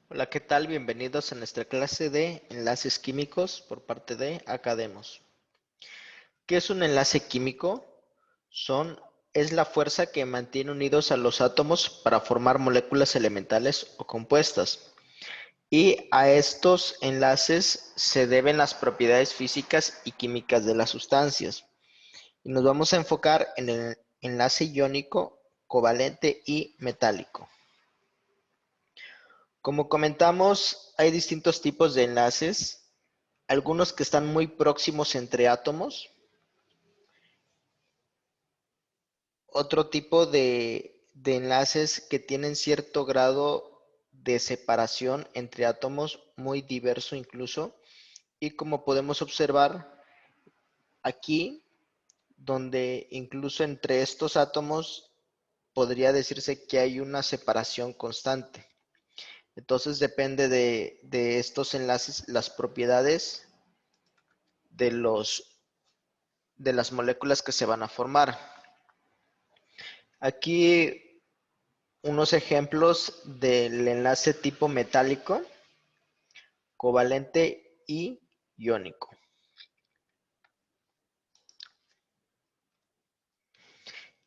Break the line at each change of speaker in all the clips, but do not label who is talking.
Hola, ¿qué tal? Bienvenidos a nuestra clase de enlaces químicos por parte de Academos. ¿Qué es un enlace químico? Es la fuerza que mantiene unidos a los átomos para formar moléculas elementales o compuestas. Y a estos enlaces se deben las propiedades físicas y químicas de las sustancias. Y nos vamos a enfocar en el enlace iónico, covalente y metálico. Como comentamos, hay distintos tipos de enlaces, algunos que están muy próximos entre átomos, otro tipo de enlaces que tienen cierto grado de separación entre átomos, muy diverso incluso, y como podemos observar aquí, donde incluso entre estos átomos podría decirse que hay una separación constante. Entonces depende de estos enlaces las propiedades de de las moléculas que se van a formar. Aquí unos ejemplos del enlace tipo metálico, covalente y iónico.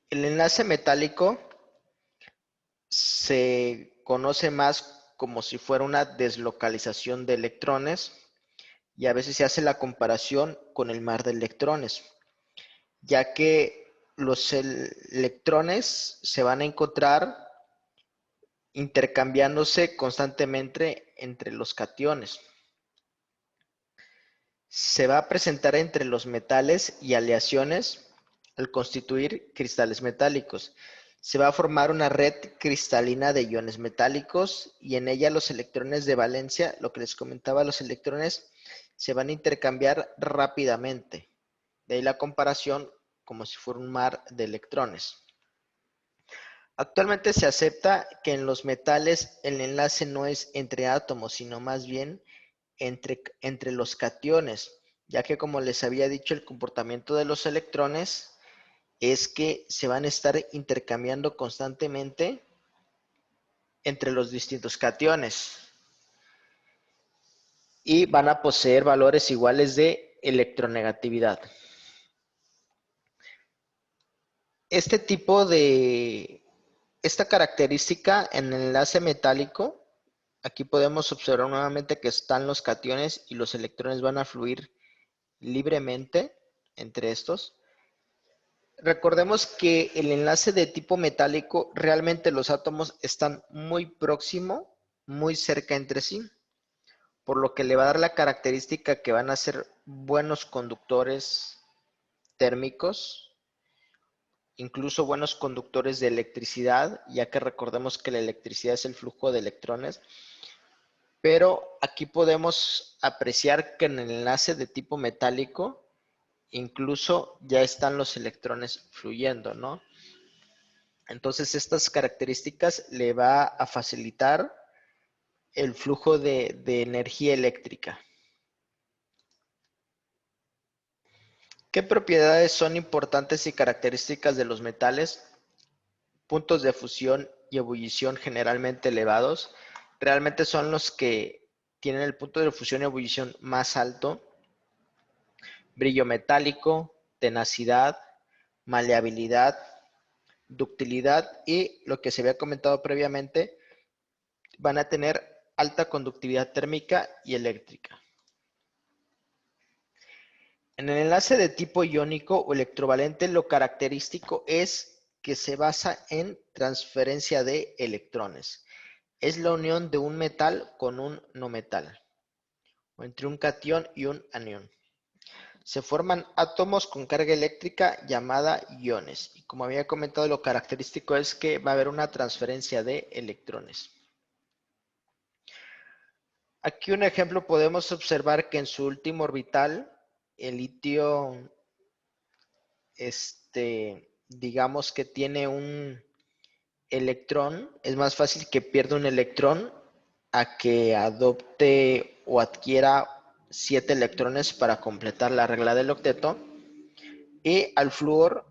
El enlace metálico se conoce más como si fuera una deslocalización de electrones y a veces se hace la comparación con el mar de electrones, ya que los electrones se van a encontrar intercambiándose constantemente entre los cationes. Se va a presentar entre los metales y aleaciones al constituir cristales metálicos. Se va a formar una red cristalina de iones metálicos y en ella los electrones de valencia, lo que les comentaba, los electrones se van a intercambiar rápidamente. De ahí la comparación como si fuera un mar de electrones. Actualmente se acepta que en los metales el enlace no es entre átomos, sino más bien entre los cationes, ya que como les había dicho, el comportamiento de los electrones es que se van a estar intercambiando constantemente entre los distintos cationes y van a poseer valores iguales de electronegatividad. Este tipo de, esta característica en el enlace metálico, aquí podemos observar nuevamente que están los cationes y los electrones van a fluir libremente entre estos. Recordemos que el enlace de tipo metálico, realmente los átomos están muy próximo, muy cerca entre sí, por lo que le va a dar la característica que van a ser buenos conductores térmicos, incluso buenos conductores de electricidad, ya que recordemos que la electricidad es el flujo de electrones, pero aquí podemos apreciar que en el enlace de tipo metálico, incluso ya están los electrones fluyendo, ¿no? Entonces estas características le va a facilitar el flujo de energía eléctrica. ¿Qué propiedades son importantes y características de los metales? Puntos de fusión y ebullición generalmente elevados. Realmente son los que tienen el punto de fusión y ebullición más alto. Brillo metálico, tenacidad, maleabilidad, ductilidad y lo que se había comentado previamente, van a tener alta conductividad térmica y eléctrica. En el enlace de tipo iónico o electrovalente, lo característico es que se basa en transferencia de electrones. Es la unión de un metal con un no metal, o entre un catión y un anión. Se forman átomos con carga eléctrica llamada iones. Y como había comentado, lo característico es que va a haber una transferencia de electrones. Aquí un ejemplo, podemos observar que en su último orbital, el litio, digamos que tiene un electrón, es más fácil que pierda un electrón a que adopte o adquiera 7 electrones para completar la regla del octeto. Y al flúor,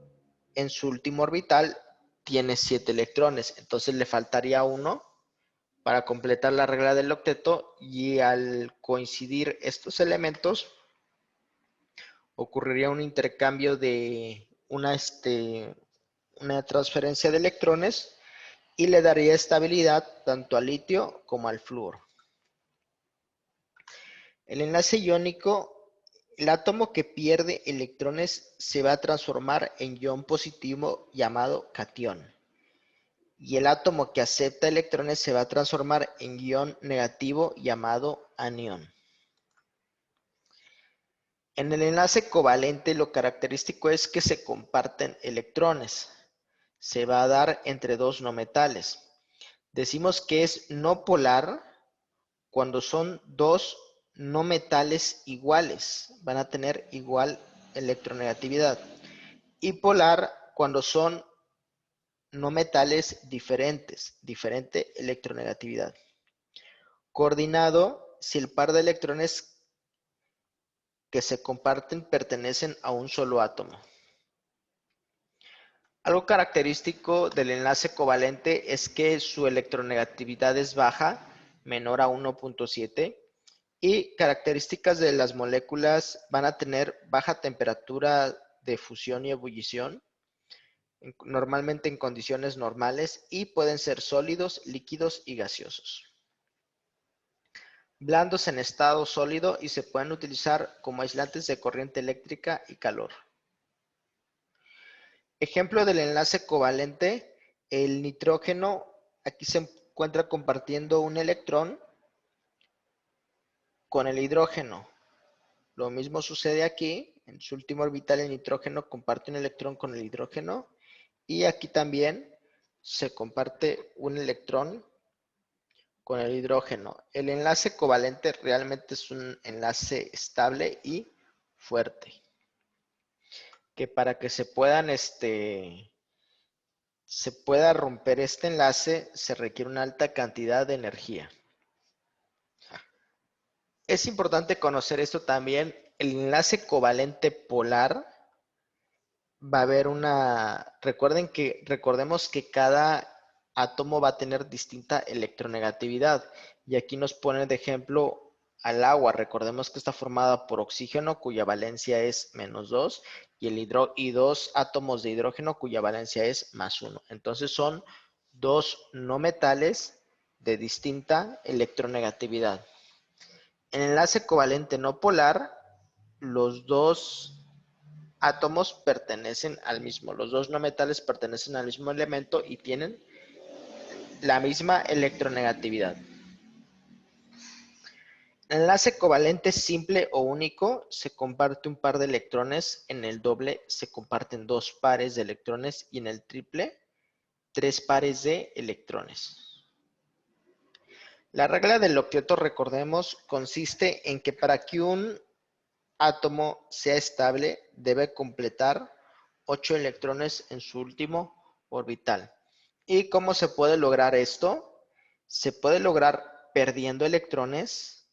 en su último orbital, tiene 7 electrones, entonces le faltaría uno para completar la regla del octeto, y al coincidir estos elementos ocurriría un intercambio de una transferencia de electrones y le daría estabilidad tanto al litio como al flúor. El enlace iónico, el átomo que pierde electrones se va a transformar en ion positivo llamado catión. Y el átomo que acepta electrones se va a transformar en ion negativo llamado anión. En el enlace covalente lo característico es que se comparten electrones. Se va a dar entre dos no metales. Decimos que es no polar cuando son dos no metales iguales. Van a tener igual electronegatividad. Y polar cuando son no metales diferentes, diferente electronegatividad. Coordinado si el par de electrones que se comparten pertenecen a un solo átomo. Algo característico del enlace covalente es que su electronegatividad es baja, menor a 1.7, y características de las moléculas van a tener baja temperatura de fusión y ebullición, normalmente en condiciones normales, y pueden ser sólidos, líquidos y gaseosos. Blandos en estado sólido y se pueden utilizar como aislantes de corriente eléctrica y calor. Ejemplo del enlace covalente, el nitrógeno aquí se encuentra compartiendo un electrón con el hidrógeno. Lo mismo sucede aquí, en su último orbital el nitrógeno comparte un electrón con el hidrógeno y aquí también se comparte un electrón con el hidrógeno. El enlace covalente realmente es un enlace estable y fuerte, que para que se pueda romper este enlace se requiere una alta cantidad de energía. Es importante conocer esto también. El enlace covalente polar va a haber recordemos que cada átomo va a tener distinta electronegatividad. Y aquí nos pone de ejemplo al agua. Recordemos que está formada por oxígeno, cuya valencia es -2, y dos átomos de hidrógeno, cuya valencia es +1. Entonces son dos no metales de distinta electronegatividad. En el enlace covalente no polar, los dos átomos pertenecen al mismo, los dos no metales pertenecen al mismo elemento y tienen la misma electronegatividad. En el enlace covalente simple o único se comparte un par de electrones, en el doble se comparten dos pares de electrones y en el triple 3 pares de electrones. La regla del octeto, recordemos, consiste en que para que un átomo sea estable debe completar 8 electrones en su último orbital. ¿Y cómo se puede lograr esto? Se puede lograr perdiendo electrones,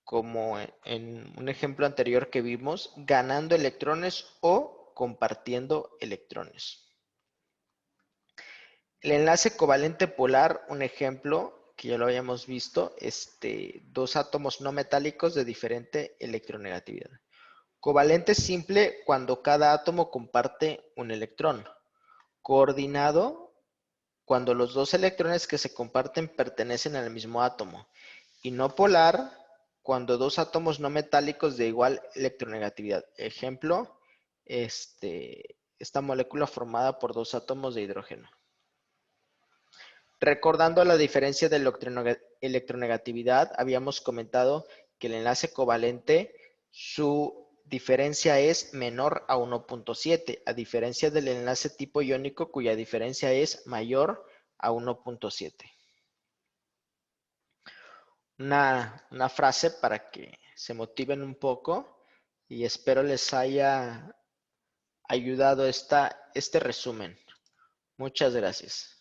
como en un ejemplo anterior que vimos, ganando electrones o compartiendo electrones. El enlace covalente polar, un ejemplo que ya lo habíamos visto, dos átomos no metálicos de diferente electronegatividad. Covalente simple cuando cada átomo comparte un electrón. Coordinado cuando los dos electrones que se comparten pertenecen al mismo átomo. Y no polar cuando dos átomos no metálicos de igual electronegatividad. Ejemplo, esta molécula formada por dos átomos de hidrógeno. Recordando la diferencia de electronegatividad, habíamos comentado que el enlace covalente, su diferencia es menor a 1.7, a diferencia del enlace tipo iónico cuya diferencia es mayor a 1.7. Una frase para que se motiven un poco y espero les haya ayudado este resumen. Muchas gracias.